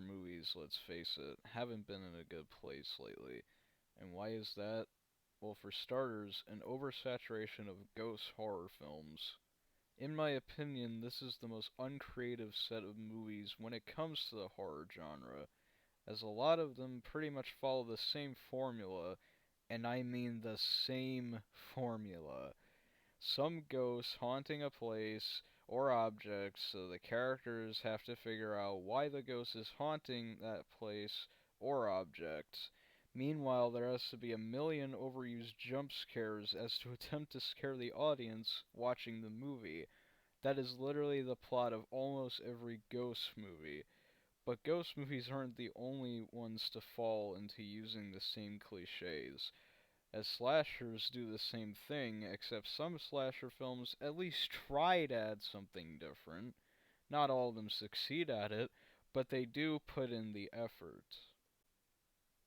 horror movies, let's face it, haven't been in a good place lately. And why is that? Well, for starters, an oversaturation of ghost horror films. In my opinion, this is the most uncreative set of movies when it comes to the horror genre, as a lot of them pretty much follow the same formula, and I mean the same formula. Some ghosts haunting a place or object, so the characters have to figure out why the ghost is haunting that place or object. Meanwhile, there has to be a million overused jump scares as to attempt to scare the audience watching the movie. That is literally the plot of almost every ghost movie. But ghost movies aren't the only ones to fall into using the same cliches, as slashers do the same thing, except some slasher films at least try to add something different. Not all of them succeed at it, but they do put in the effort.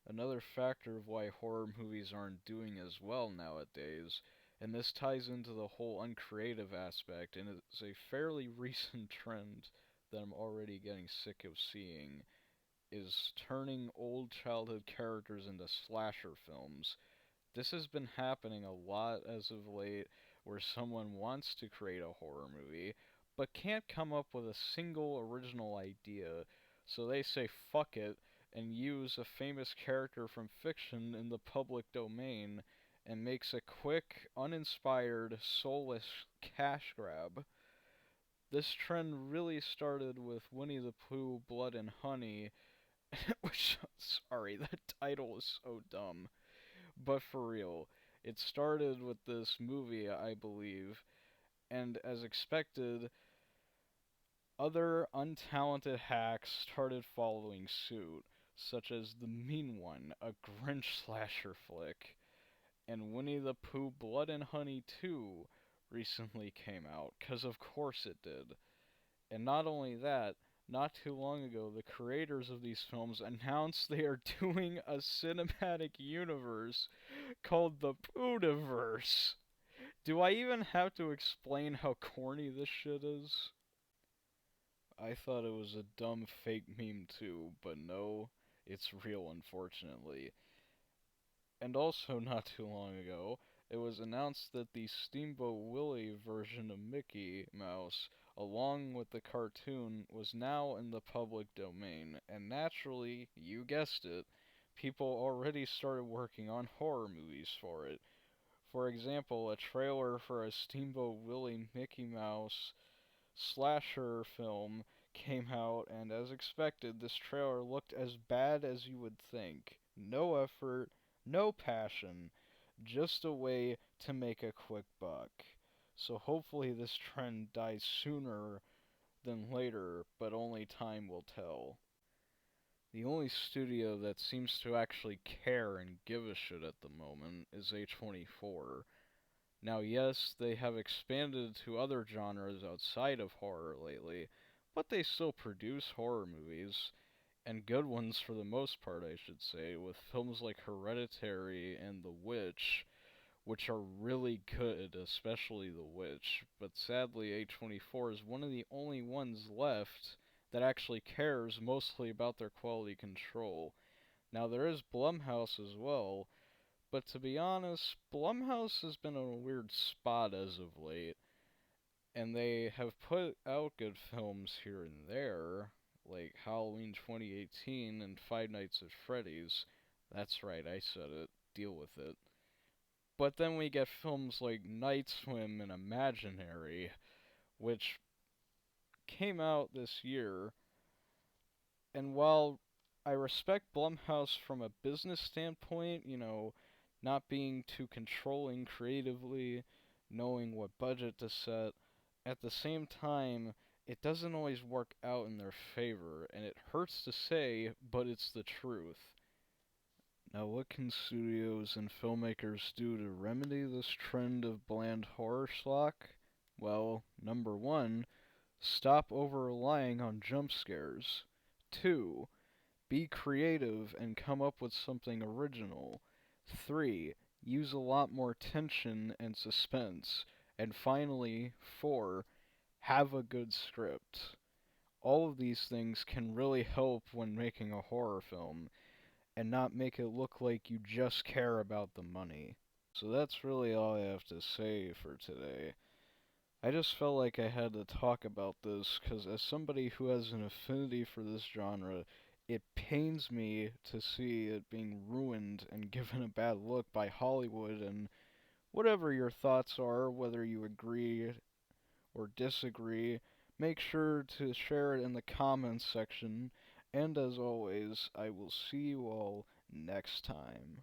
Another factor of why horror movies aren't doing as well nowadays, and this ties into the whole uncreative aspect, and it's a fairly recent trend that I'm already getting sick of seeing, is turning old childhood characters into slasher films. This has been happening a lot as of late, where someone wants to create a horror movie, but can't come up with a single original idea, so they say fuck it, and use a famous character from fiction in the public domain, and makes a quick, uninspired, soulless cash grab. This trend really started with Winnie the Pooh, Blood and Honey, which, sorry, that title is so dumb. But for real, it started with this movie, I believe, and as expected, other untalented hacks started following suit, such as The Mean One, a Grinch slasher flick, and Winnie the Pooh Blood and Honey 2 recently came out, 'cause of course it did. And not only that, not too long ago, the creators of these films announced they are doing a cinematic universe called the Poohdiverse. Do I even have to explain how corny this shit is? I thought it was a dumb fake meme too, but no, it's real unfortunately. And also, not too long ago, it was announced that the Steamboat Willie version of Mickey Mouse, along with the cartoon, was now in the public domain, and naturally, you guessed it, people already started working on horror movies for it. For example, a trailer for a Steamboat Willie Mickey Mouse slasher film came out, and as expected, this trailer looked as bad as you would think. No effort, no passion, just a way to make a quick buck. So hopefully this trend dies sooner than later, but only time will tell. The only studio that seems to actually care and give a shit at the moment is A24. Now, yes, they have expanded to other genres outside of horror lately, but they still produce horror movies, and good ones for the most part, I should say, with films like Hereditary and The Witch, which are really good, especially The Witch, but sadly A24 is one of the only ones left that actually cares mostly about their quality control. Now, there is Blumhouse as well, but to be honest, Blumhouse has been in a weird spot as of late, and they have put out good films here and there, like Halloween 2018 and Five Nights at Freddy's. That's right, I said it. Deal with it. But then we get films like Night Swim and Imaginary, which came out this year, and while I respect Blumhouse from a business standpoint, not being too controlling creatively, knowing what budget to set, at the same time, it doesn't always work out in their favor, and it hurts to say, but it's the truth. Now, what can studios and filmmakers do to remedy this trend of bland horror schlock? Well, number one, stop over-relying on jump scares. 2. Be creative and come up with something original. 3. Use a lot more tension and suspense. And finally, 4. Have a good script. all of these things can really help when making a horror film and not make it look like you just care about the money. So that's really all I have to say for today. I just felt like I had to talk about this because, as somebody who has an affinity for this genre, it pains me to see it being ruined and given a bad look by Hollywood. And whatever your thoughts are, whether you agree or disagree, make sure to share it in the comments section. And as always, I will see you all next time.